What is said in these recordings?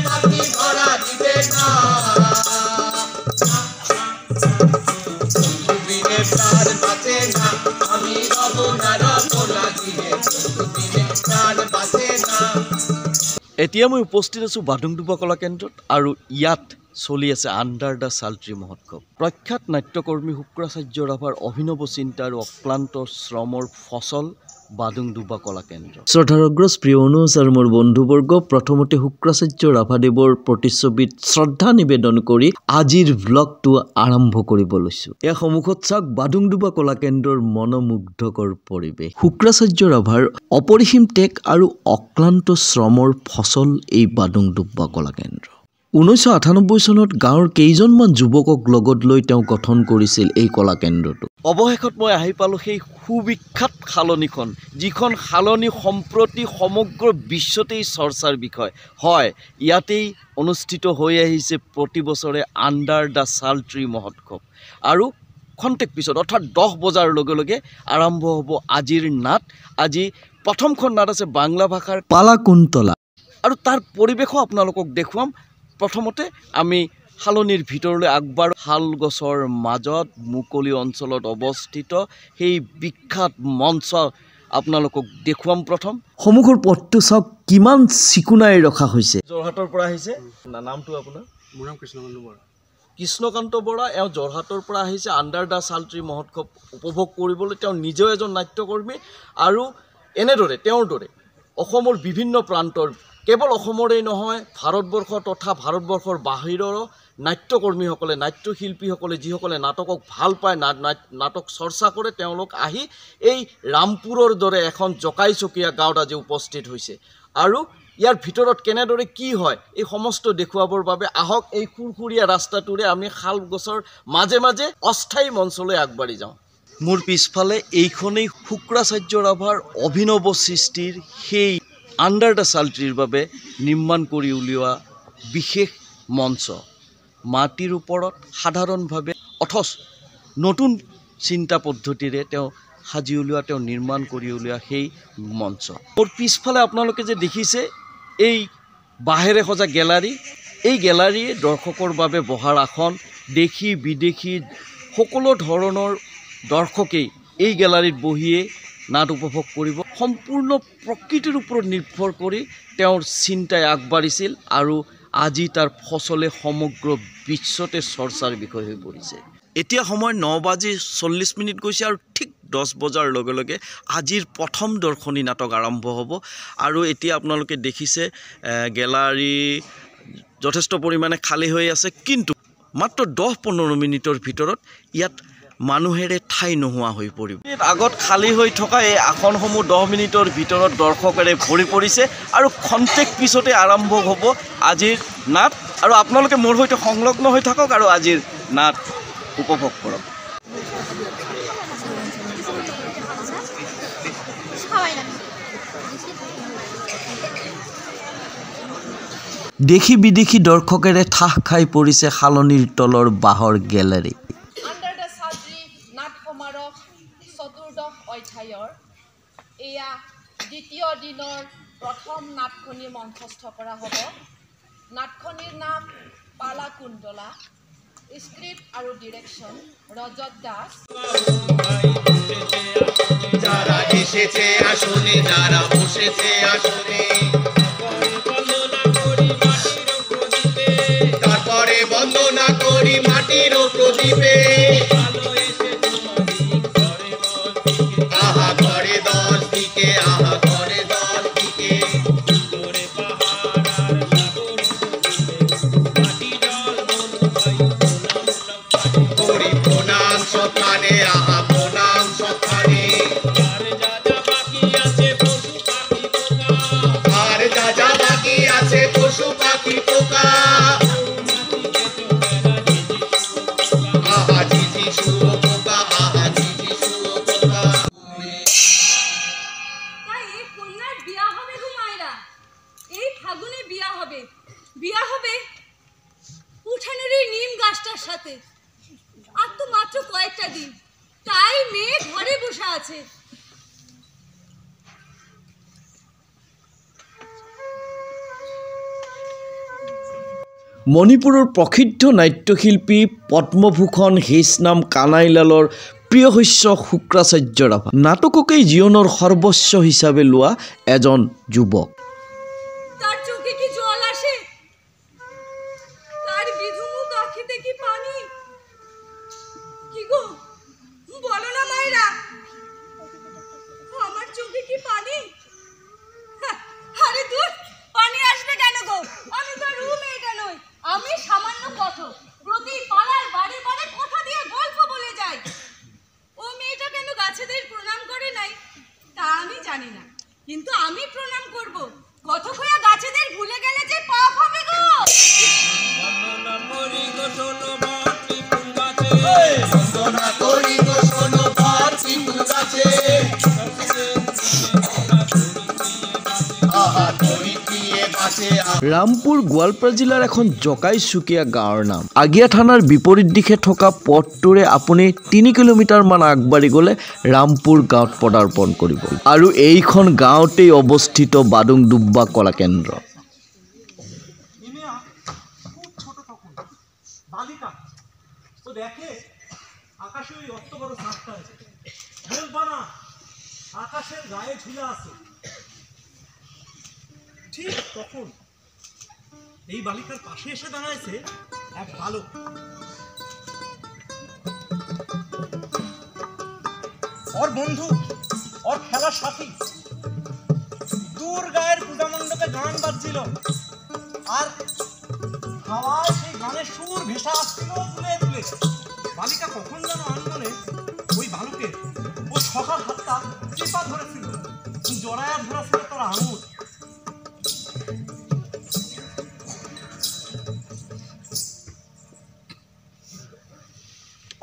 মাটি ধরা দিবে না বিনে প্রাণ বাঁচে না আমি রব নারা বলা দিয়ে বিনে প্রাণ বাঁচে না। এতিয়া মই উপস্থিত আছোঁ বাদুংডুবা কলা কেন্দ্ৰত আৰু ইয়াত চলি আছে আণ্ডাৰ দ্য চাল্ট্ৰি মহোৎসৱ। প্ৰখ্যাত নাট্যকৰ্মী শুক্ৰাচাৰ্য ৰাভাৰ অভিনৱ চিন্তা আৰু অক্লান্ত শ্ৰমৰ ফচল বাদুংডুবা কলা কেন্দ্ৰ। শ্ৰদ্ধাৰগ্ৰজ প্ৰিয় অনুজ আৰু মোৰ বন্ধুবৰ্গ, প্ৰথমতে শুক্ৰাচাৰ্য ৰাভাদেৱৰ প্ৰতিচ্ছবিত শ্ৰদ্ধা নিবেদন কৰি আজিৰ ব্লগটো আৰম্ভ কৰিব লৈছোঁ। ইয়াৰ সন্মুখত চাওক বাদুংডুবা কলা কেন্দ্ৰৰ মনোমুগ্ধকৰ পৰিৱেশ। শুক্ৰাচাৰ্য ৰাভাৰ অপৰিসীম ত্যাগ আৰু অক্লান্ত শ্ৰমৰ ফচল এই বাদুংডুবা কলা কেন্দ্ৰ। 1998 চনত গাঁৱৰ কেইজনমান যুৱকক লগত লৈ তেওঁ গঠন কৰিছিল এই কলা কেন্দ্ৰটো। অৱশেষত মই আহি পালোঁ সেই সুবিখ্যাত শালনিখন, যিখন শালনি সম্প্ৰতি সমগ্ৰ বিশ্বতেই চৰ্চাৰ বিষয়। হয়, ইয়াতেই অনুষ্ঠিত হৈ আহিছে প্ৰতি বছৰে আণ্ডাৰ দ্য চাল্ট্ৰি মহোৎসৱ। আৰু খন্তেক পিছত অৰ্থাৎ 10 বজাৰ লগে লগে আৰম্ভ হ'ব আজিৰ নাট। আজি প্ৰথমখন নাট আছে বাংলা ভাষাৰ পালাকুন্তলা, আৰু তাৰ পৰিৱেশো আপোনালোকক দেখুৱাম। প্ৰথমতে আমি শালনিৰ ভিতৰলৈ আগবাঢ়ো। শাল গছৰ মাজত মুকলি অঞ্চলত অৱস্থিত সেই বিখ্যাত মঞ্চ আপোনালোকক দেখুৱাম। প্ৰথম সন্মুখৰ পথটো চাওক কিমান চিকুণাই ৰখা হৈছে। যোৰহাটৰ পৰা আহিছে, নামটো আপোনাৰ? মোৰ নাম কৃষ্ণকান্ত বৰা। কৃষ্ণকান্ত বৰা। এওঁ যোৰহাটৰ পৰা আহিছে আণ্ডাৰ দ্য চাল্ট্ৰি মহোৎসৱ উপভোগ কৰিবলৈ। তেওঁ নিজেও এজন নাট্যকৰ্মী আৰু এনেদৰে তেওঁৰ দৰে অসমৰ বিভিন্ন প্ৰান্তৰ, কেৱল অসমৰেই নহয় ভাৰতবৰ্ষ তথা ভাৰতবৰ্ষৰ বাহিৰৰো নাট্যকৰ্মীসকলে, নাট্যশিল্পীসকলে, যিসকলে নাটকক ভাল পায়, নাটক চৰ্চা কৰে, তেওঁলোক আহি এই ৰামপুৰৰ দৰে এখন জকাইচকীয়া গাঁৱত আজি উপস্থিত হৈছে। আৰু ইয়াৰ ভিতৰত কেনেদৰে কি হয় এই সমস্ত দেখুৱাবৰ বাবে আহক এই সুৰসুৰীয়া ৰাস্তাটোৰে আমি শাল গছৰ মাজে মাজে অস্থায়ী মঞ্চলৈ আগবাঢ়ি যাওঁ। মোৰ পিছফালে এইখনেই শুক্ৰাচাৰ্য ৰাভাৰ অভিনৱ সৃষ্টিৰ সেই আণ্ডাৰ দ্য চাল্ট্ৰিৰ বাবে নিৰ্মাণ কৰি উলিওৱা বিশেষ মঞ্চ। মাটিৰ ওপৰত সাধাৰণভাৱে অথচ নতুন চিন্তা পদ্ধতিৰে তেওঁ সাজি উলিওৱা, তেওঁ নিৰ্মাণ কৰি উলিওৱা সেই মঞ্চ। মোৰ পিছফালে আপোনালোকে যে দেখিছে এই বাঁহেৰে সজা গেলাৰী, এই গেলাৰীয়ে দৰ্শকৰ বাবে বহাৰ আসন। দেশী বিদেশী সকলো ধৰণৰ দৰ্শকেই এই গেলাৰীত বহিয়ে নাট উপভোগ কৰিব। সম্পূৰ্ণ প্ৰকৃতিৰ ওপৰত নিৰ্ভৰ কৰি তেওঁৰ চিন্তাই আগবাঢ়িছিল আৰু আজি তাৰ ফচলে সমগ্ৰ বিশ্বতে চৰ্চাৰ বিষয় হৈ পৰিছে। এতিয়া সময় 9:40 গৈছে আৰু ঠিক 10 বজাৰ লগে লগে আজিৰ প্ৰথম দৰ্শনী নাটক আৰম্ভ হ'ব। আৰু এতিয়া আপোনালোকে দেখিছে গেলাৰী যথেষ্ট পৰিমাণে খালী হৈ আছে, কিন্তু মাত্ৰ 10-15 মিনিটৰ ভিতৰত ইয়াত মানুহেৰে ঠাই নোহোৱা হৈ পৰিব। আগত খালী হৈ থকা এই আসনসমূহ 10 মিনিটৰ ভিতৰত দৰ্শকেৰে ভৰি পৰিছে আৰু খন্তেক পিছতে আৰম্ভ হ'ব আজিৰ নাট। আৰু আপোনালোকে মোৰ সৈতে সংলগ্ন হৈ থাকক আৰু আজিৰ নাট উপভোগ কৰক। দেশী বিদেশী দৰ্শকেৰে ঠাহ খাই পৰিছে শালনিৰ তলৰ বাঁহৰ গেলাৰী। আণ্ডাৰ দ্য চাল্ট্ৰি নাট সমাৰোহ চতুৰ্দশ অধ্যায়ৰ এয়া দ্বিতীয় দিনৰ প্ৰথম নাটখনি মঞ্চস্থ কৰা হ'ব। নাটখনিৰ নাম পালাকুন্তলা। স্ক্ৰিপ্ট আৰু ডিৰেকশ্যন ৰজত দাস। যারা এসেছে আসনে, যারা বসেছে আসনে, তারপরে বন্দনা করি মাটির প্রদীপে। আহা ঘরে 10 দিকে, আহা ঘরে 10 দিকে, করি প্রণাম সখানে, আহা প্রণাম সখানে। আর যা যা বাকি আছে পশু পাখি পোকা, আহা ঝিঝি শুয়ো পোকা, আহা ঝিঝি শুয়ো পোকা। তাই এই কন্যার বিয়া হবে গো মায়েরা, এই ফাগুনে বিয়া হবে। বিয়া হবে উঠানের এই নিম গাছটার সাথে। আর তো মাত্র কয়েকটা দিন, তাই মেয়ে ঘরে বসে আছে। মণিপুৰৰ প্ৰসিদ্ধ নাট্যশিল্পী পদ্মভূষণ হেইচনাম কানাইলালৰ প্ৰিয় শিষ্য শুক্ৰাচাৰ্য ৰাভা নাটককেই জীৱনৰ সৰ্বস্ব হিচাপে লোৱা এজন যুৱক। তার চোখে কি জল আসে, তার বিধুমুখ আঁখিতে কি পানি? কি গো বলো না মায়েরা, আমার চোখে কি পানি? আরে দূর, পানি আসবে কেন গো? আমি তো রুমে এটা নই, আমি সামান্য কথক, প্রতি পাড়ার বাড়ি বাড়ি কথা দিয়ে গল্প বলে যাই। ও মেয়েটা কেন গাছেদের প্রণাম করে নাই তা আমি জানি না, কিন্তু আমি প্রণাম করব। কথক হয়ে গাছেদের ভুলে গেলে যে পাপ হবে গো। ৰামপুৰ গোৱালপাৰা জিলাৰ এখন জকাইচুকীয়া গাঁৱৰ নাম। আগিয়া থানাৰ বিপৰীত দিশে থকা পথটোৰে আপুনি 3 কিলোমিটাৰমান আগবাঢ়ি গ'লে ৰামপুৰ গাঁৱত পদাৰ্পণ কৰিব আৰু এইখন গাঁৱতেই অৱস্থিত বাদুংডুব্বা কলা কেন্দ্ৰ। আকাশের গায়ে ঝুলে আছে। ঠিক তখন এই বালিকার পাশে এসে দাঁড়াইছে এক বালক। ওর বন্ধু, ওর খেলার সাথী। দূর গায়ের পূজা মণ্ডপে গান বাজছিল আর হাওয়ায় সেই গানের সুর ভেসে আসছিল তুলে তুলে। বালিকা কখন যেন আনমনে ওই বালকের ও সখার হাতটা চেপা ধরেছিল, জড়ায়া ধরেছিল তার আঙুল।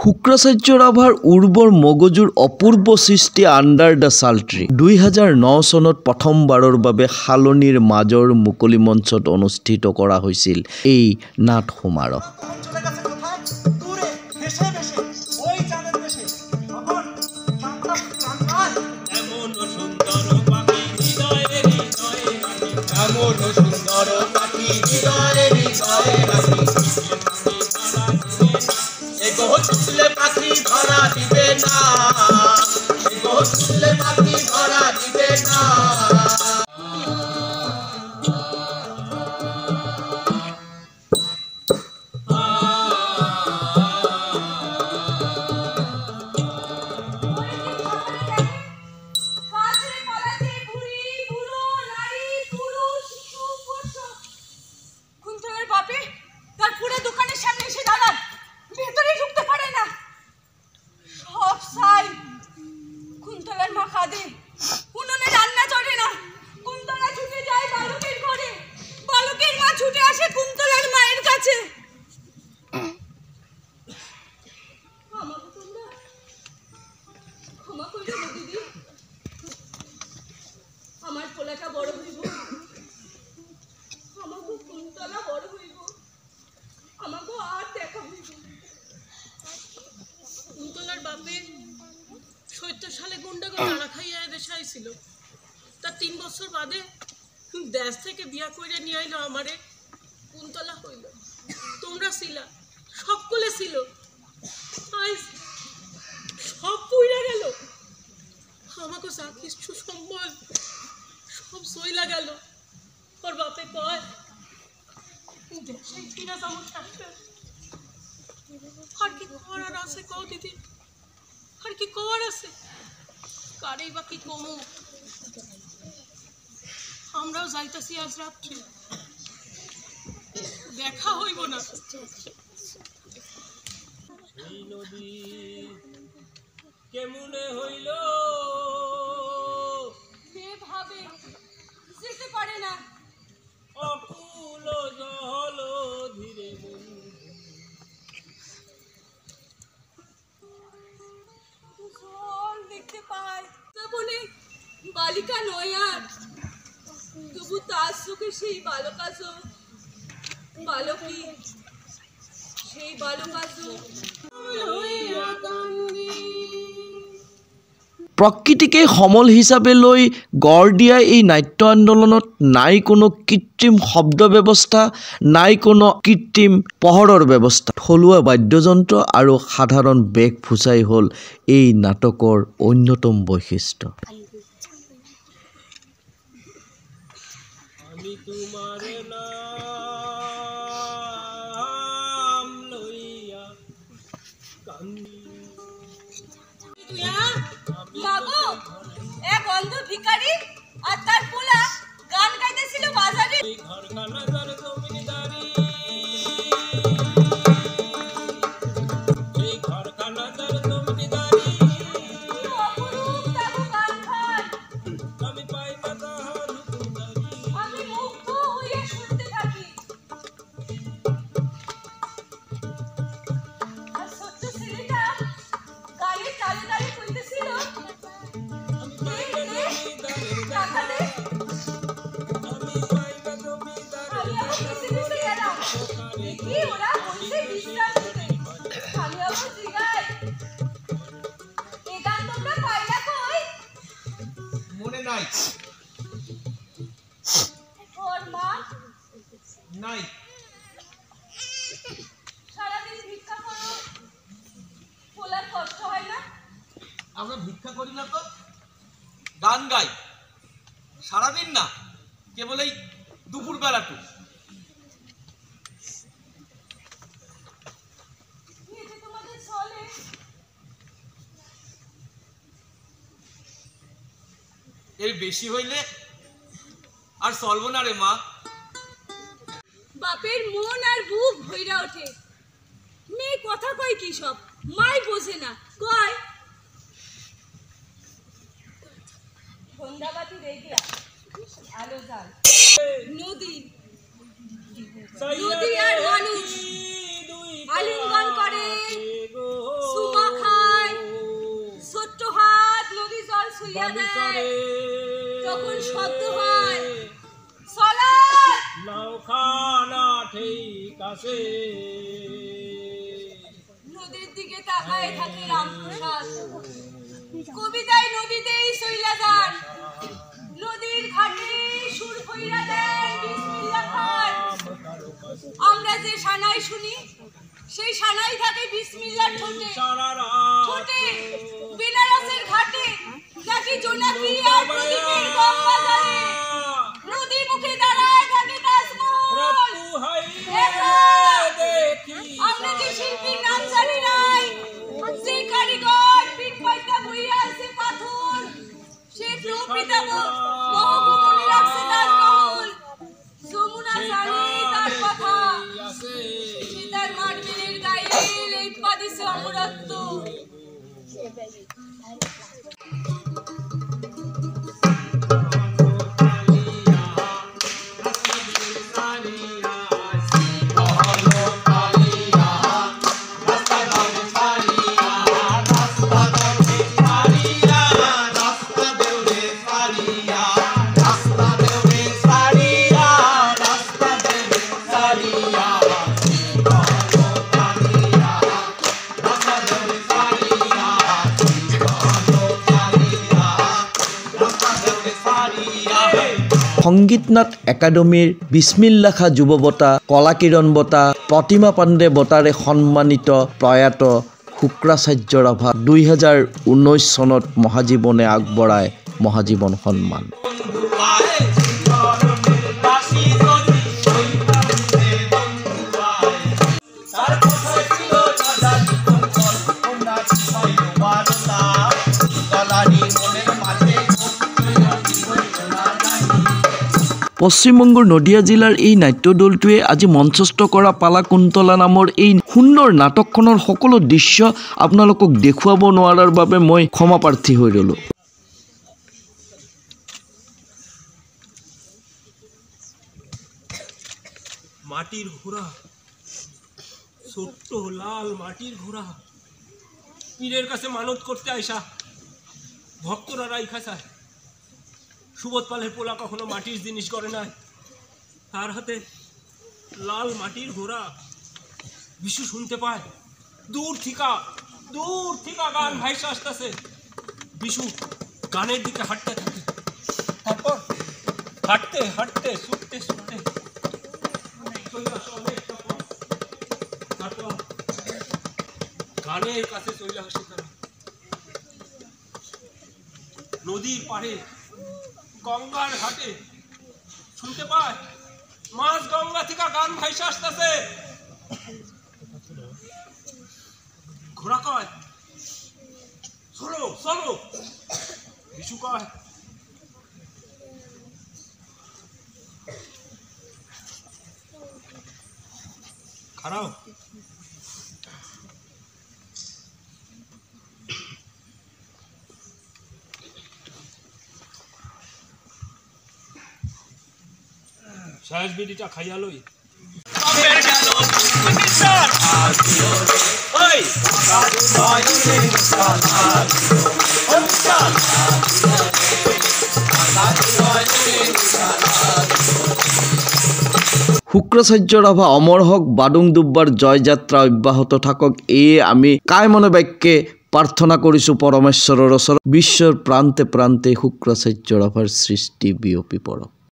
শুক্ৰাচাৰ্য ৰাভাৰ উৰ্বৰ মগজুৰ অপূৰ্ব সৃষ্টি আণ্ডাৰ দ্য চাল্ট্ৰি 2009 চনত প্ৰথমবাৰৰ বাবে শালনিৰ মাজৰ মুকলি মঞ্চত অনুষ্ঠিত কৰা হৈছিল এই নাট সমাৰোহ। ছুটলে পাখি ধরা দিবে না, ছুটলে পাখি ধরা দিবে না। আমার পোলাটা বড় হইব, আমাকে কুন্তলা বড় হইব, আমাকে আর দেখা হইব। কুন্তলার বাপে ৭০ সালে গুন্ডাকে তাড়া খাইয়া দেশে আইছিল। তার 3 বছর বাদে দেশ থেকে বিয়া করে নিয়ে আইলো আমারে। কুন্তলা হইল, তোমরা ছিলা, সকলে ছিল, সব পুইরা গেল। আমাকে যা কিছু সম্বল সব সইলা গেল। ওর বাপে কয় দেশে ফিরা যাবো শাস্ত্র। আর কি করার আছে কও দিদি, আর কি করার আছে? কারেই বা কি কমু? আমরাও যাইতাছি আজ রাত্রে, দেখা হইব না। নদী কেমনে হইল ভাবে যেতে পারে না, অকুল জল ধীরে জল দেখতে পায় বলে বালিকা নয় আর, তবু তার চোখে সেই বালকাজ, বালকী, সেই বালকাজ প্ৰকৃতিকে সমল হিচাপে লৈ গঢ় দিয়া এই নাট্য আন্দোলনত নাই কোনো কৃত্ৰিম শব্দ ব্যৱস্থা, নাই কোনো কৃত্ৰিম পোহৰৰ ব্যৱস্থা। থলুৱা বাদ্যযন্ত্ৰ আৰু সাধাৰণ বেশভূষাই হ'ল এই নাটকৰ অন্যতম বৈশিষ্ট্য। বাবু এক অন্ধ ভিখারি আর তার পোলা গান গাইতেছিল বাজারে। আমি মুগ্ধ হয়ে শুনতে থাকি। আর ছোট্ট ছেলেটা গানের তালে তালে কইতেছিল, টাকা দে। আমি আবার পিছে পিছে গেলাম, দেখি ওরা বসে বিশ্রাম নিতে। আমি আবার জিগাই, এ গান তোমরা পাইলা কই? মনে নাই ওর মা নাই সারাদিন ভিক্ষা করো, পোলার কষ্ট হয় না? আমরা ভিক্ষা করি না তো, গান গাই সারাদিন না, কেবল এই দুপুর বেলাটু। এতে তোমাদের চলে? এর বেশি হইলে আর চলবো না রে মা। বাপের মন আর বুক ভইরা ওঠে। মেয়ে কথা কয় কি সব, মাই বোঝে না। কয় সন্ধ্যাবাতি রেগে আলো জাল, নদী নদী আর মানুষ আলিঙ্গন করে, সুমা খায়, ছোট্ট হাত নদী জল ছুঁইয়া দেয়, তখন শব্দ হয় সলাত। নদীর দিকে তাকায় থাকে রামপ্রসাদ। কবিতায় নদীতেই চইলা যান, নদীর ঘাটে সুর ভইরা দেন বিসমিল্লাহ খান। আমরা যে সানাই শুনি সেই সানাই থাকে বিসমিল্লাহ ঠোঁটে। ঠোঁটে বেনারসের ঘাটে নাকি জোনাকি আর প্রদীপের গম বাজারে, নদী মুখে দাঁড়ায় থাকে তাজমহল। আমরা যে শিল্পীর নাম জানি নাই, যে কারিগর পিঠ পাইতা বইয়া আছে পাথর, সে প্রপিতামহ মহকুমনি রাখছে তাজমহল। যমুনা জানে তার কথা, সে তার মার্বেলের গায়ে লেপা দিছে অমরত্ব। সংগীত নাট একাডেমীৰ বিসমিল্লাহ খা যুৱ বঁটা, কলাকিৰণ বঁটা, প্ৰতিমা পাণ্ডে বঁটাৰে সন্মানিত প্ৰয়াত শুক্ৰাচাৰ্য ৰাভা 2019 চনত মহাজীৱনে আগবঢ়ায় মহাজীৱন সন্মান। পশ্চিমবংগৰ নদিয়া জিলাৰ এই নাট্যদলটোৱে আজি মঞ্চস্থ কৰা পালাকুন্তলা নামৰ এই সুন্দৰ নাটকখনৰ সকলো দৃশ্য আপোনালোকক দেখুৱাব নোৱাৰাৰ বাবে মই ক্ষমাপ্ৰাৰ্থী হৈ ৰ'লোঁ। মাটির ঘোড়া, ছোট্ট লাল মাটির ঘোড়া, পীরের কাছে মানত করতে আইসা ভক্তরা রাইখা চায়। সুবোধ পালের পোলা কখনো মাটির জিনিস করে নাই, তার হাতে লাল মাটির ঘোড়া। বিশু শুনতে পায় দূর থিকা গান ভাইসা আসতেছে। বিশু গানের দিকে হাঁটতে থাকে, তারপর হাঁটতে হাঁটতে ছুটতে ছুটতে চলে আসে অনেকটা পথ। তারপর গানের কাছে চলে আসে তারা। নদীর পাড়ে গঙ্গার ঘাটে শুনতে পায় মাছ গঙ্গা থেকে গান ভাইসে আসতেছে। ঘোড়া কয় চলো চলো, বিশু কয় খারাপ। শেষ বিড়িটা খাইয়া লই। শুক্ৰাচাৰ্য ৰাভা অমৰ হওক, বাডুং দুব্বাৰ জয়যাত্ৰা অব্যাহত থাকক, এয়ে আমি কায়মনে বাক্যে প্ৰাৰ্থনা কৰিছোঁ পৰমেশ্বৰৰ ওচৰত। বিশ্বৰ প্ৰান্তে প্ৰান্তে শুক্ৰাচাৰ্য ৰাভাৰ সৃষ্টি বিয়পি পৰক।